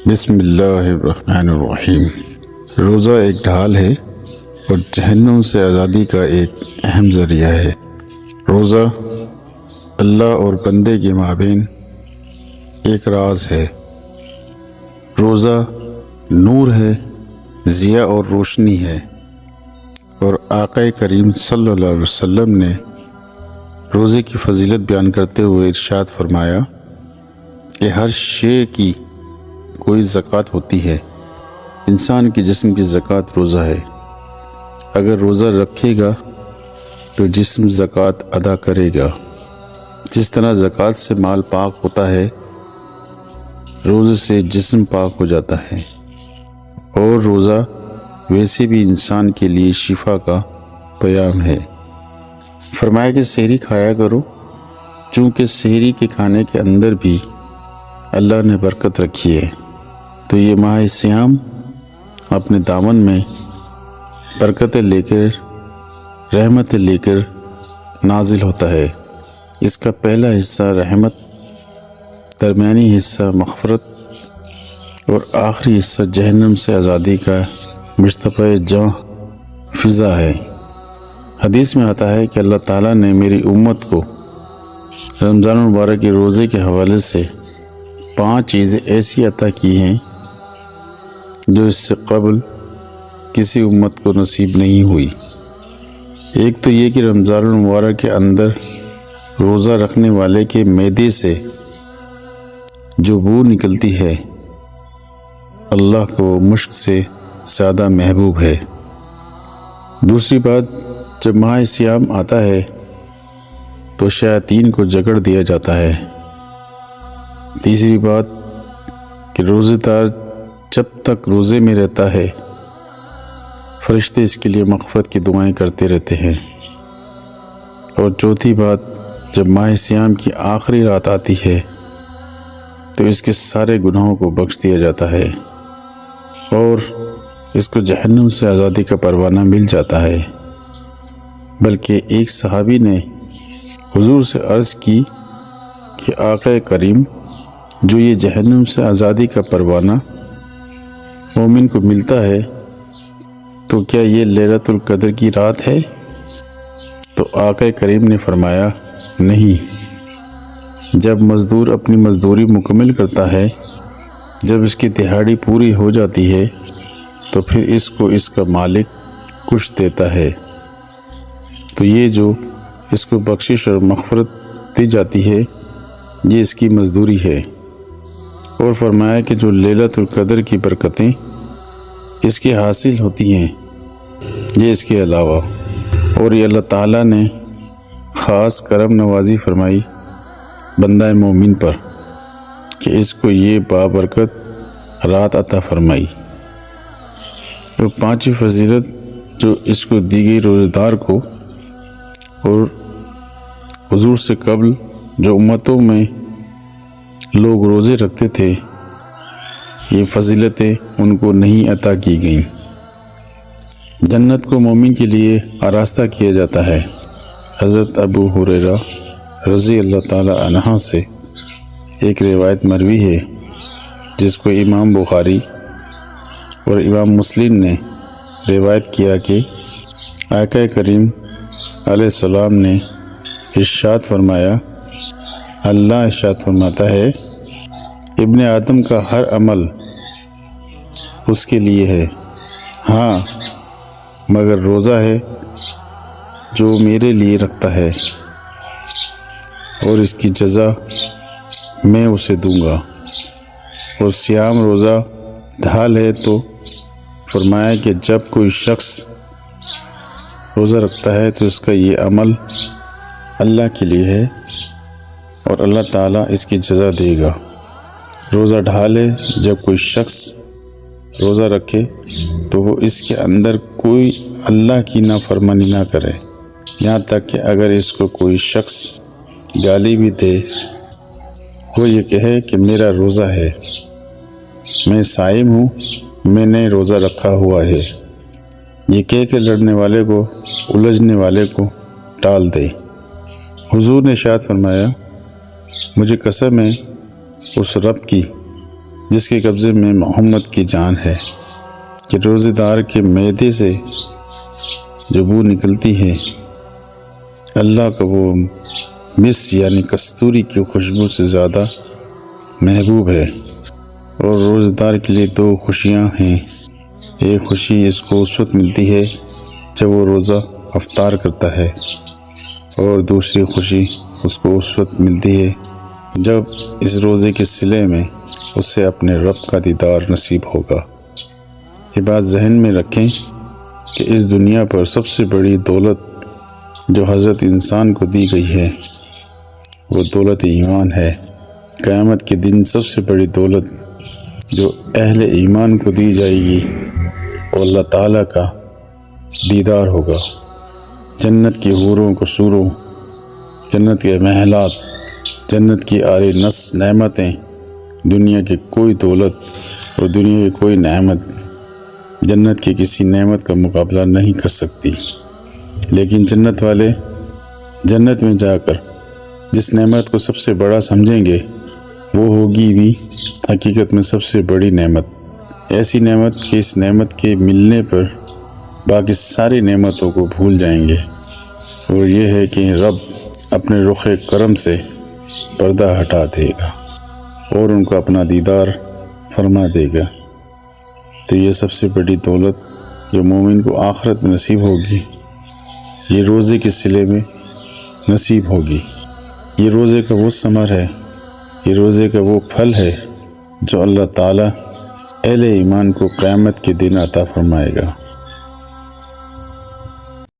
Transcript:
بسم اللہ الرحمن الرحیم۔ روزہ ایک ڈھال ہے اور جہنم سے آزادی کا ایک اہم ذریعہ ہے۔ روزہ اللہ اور بندے کے مابین ایک راز ہے۔ روزہ نور ہے، ضیاء اور روشنی ہے، اور آقا کریم صلی اللہ علیہ وسلم نے روزے کی فضیلت بیان کرتے ہوئے ارشاد فرمایا کہ ہر شے کی کوئی زکوٰۃ ہوتی ہے۔ انسان کے جسم کی زکوٰۃ روزہ ہے۔ اگر روزہ رکھے گا تو جسم زکوٰۃ ادا کرے گا۔ جس طرح زکوٰۃ سے مال پاک ہوتا ہے، روزے سے جسم پاک ہو جاتا ہے، اور روزہ ویسے بھی انسان کے لیے شفا کا پیام ہے۔ فرمایا کہ سحری کھایا کرو، چونکہ سحری کے کھانے کے اندر بھی اللہ نے برکت رکھی ہے۔ تو یہ ماہ صیام اپنے دامن میں برکتیں لے کر، رحمتیں لے کر نازل ہوتا ہے۔ اس کا پہلا حصہ رحمت، درمیانی حصہ مغفرت، اور آخری حصہ جہنم سے آزادی کا مشتبہ جاں فضا ہے۔ حدیث میں آتا ہے کہ اللہ تعالیٰ نے میری امت کو رمضان المبارک کے روزے کے حوالے سے 5 چیزیں ایسی عطا کی ہیں جو اس سے قبل کسی امت کو نصیب نہیں ہوئی۔ ایک تو یہ کہ رمضان المبارک کے اندر روزہ رکھنے والے کے معدے سے جو بو نکلتی ہے، اللہ کو مشک سے زیادہ محبوب ہے۔ دوسری بات، جب ماہ صیام آتا ہے تو شیاطین کو جکڑ دیا جاتا ہے۔ تیسری بات کہ روزے دار جب تک روزے میں رہتا ہے، فرشتے اس کے لیے مغفرت کی دعائیں کرتے رہتے ہیں۔ اور چوتھی بات، جب ماہ صیام کی آخری رات آتی ہے تو اس کے سارے گناہوں کو بخش دیا جاتا ہے، اور اس کو جہنم سے آزادی کا پروانہ مل جاتا ہے۔ بلکہ ایک صحابی نے حضور سے عرض کی کہ آقا کریم، جو یہ جہنم سے آزادی کا پروانہ مومن کو ملتا ہے، تو کیا یہ لیلۃ القدر کی رات ہے؟ تو آقا کریم نے فرمایا، نہیں۔ جب مزدور اپنی مزدوری مکمل کرتا ہے، جب اس کی دہاڑی پوری ہو جاتی ہے، تو پھر اس کو اس کا مالک کچھ دیتا ہے، تو یہ جو اس کو بخشش اور مغفرت دی جاتی ہے، یہ اس کی مزدوری ہے۔ اور فرمایا کہ جو لیلۃ القدر کی برکتیں اس کے حاصل ہوتی ہیں، یہ اس کے علاوہ، اور یہ اللہ تعالیٰ نے خاص کرم نوازی فرمائی بندہ مومن پر کہ اس کو یہ بابرکت رات عطا فرمائی۔ اور 5ویں فضیلت جو اس کو دی گئی روزہ دار کو، اور حضور سے قبل جو امتوں میں لوگ روزے رکھتے تھے، یہ فضیلتیں ان کو نہیں عطا کی گئیں۔ جنت کو مومن کے لیے آراستہ کیا جاتا ہے۔ حضرت ابو ہریرہ رضی اللہ تعالی عنہ سے ایک روایت مروی ہے، جس کو امام بخاری اور امام مسلم نے روایت کیا کہ آقا کریم علیہ السلام نے ارشاد فرمایا، اللہ ارشاد فرماتا ہے، ابن آدم کا ہر عمل اس کے لیے ہے، ہاں مگر روزہ ہے جو میرے لیے رکھتا ہے، اور اس کی جزا میں اسے دوں گا۔ اور صیام روزہ ڈھال ہے، تو فرمایا کہ جب کوئی شخص روزہ رکھتا ہے تو اس کا یہ عمل اللہ کے لیے ہے، اور اللہ تعالیٰ اس کی جزا دے گا۔ روزہ ڈھال ہے، جب کوئی شخص روزہ رکھے تو وہ اس کے اندر کوئی اللہ کی نافرمانی نہ کرے، یہاں تک کہ اگر اس کو کوئی شخص گالی بھی دے، وہ یہ کہے کہ میرا روزہ ہے، میں صائم ہوں، میں نے روزہ رکھا ہوا ہے، یہ کہہ کے لڑنے والے کو، الجھنے والے کو ٹال دے۔ حضور نے ارشاد فرمایا، مجھے قسم ہے اس رب کی جس کے قبضے میں محمد کی جان ہے، کہ روزے دار کے معدے سے جو بو نکلتی ہے اللہ کا وہ مس یعنی کستوری کی خوشبو سے زیادہ محبوب ہے۔ اور روزے دار کے لیے دو خوشیاں ہیں، ایک خوشی اس کو اس وقت ملتی ہے جب وہ روزہ افطار کرتا ہے، اور دوسری خوشی اس کو اس وقت ملتی ہے جب اس روزے کے صلے میں اسے اپنے رب کا دیدار نصیب ہوگا۔ یہ بات ذہن میں رکھیں کہ اس دنیا پر سب سے بڑی دولت جو حضرت انسان کو دی گئی ہے وہ دولت ایمان ہے۔ قیامت کے دن سب سے بڑی دولت جو اہل ایمان کو دی جائے گی وہ اللہ تعالیٰ کا دیدار ہوگا۔ جنت کی حوروں کو سوروں، جنت کے محلات، جنت کی اعلی نس نعمتیں دنیا کی کوئی دولت اور دنیا کی کوئی نعمت جنت کی کسی نعمت کا مقابلہ نہیں کر سکتی۔ لیکن جنت والے جنت میں جا کر جس نعمت کو سب سے بڑا سمجھیں گے وہ ہوگی بھی حقیقت میں سب سے بڑی نعمت، ایسی نعمت کہ اس نعمت کے ملنے پر باقی ساری نعمتوں کو بھول جائیں گے، اور یہ ہے کہ رب اپنے رخ کرم سے پردہ ہٹا دے گا اور ان کو اپنا دیدار فرما دے گا۔ تو یہ سب سے بڑی دولت جو مومن کو آخرت میں نصیب ہوگی یہ روزے کے صلے میں نصیب ہوگی۔ یہ روزے کا وہ ثمر ہے، یہ روزے کا وہ پھل ہے جو اللہ تعالیٰ اہل ایمان کو قیامت کے دن عطا فرمائے گا۔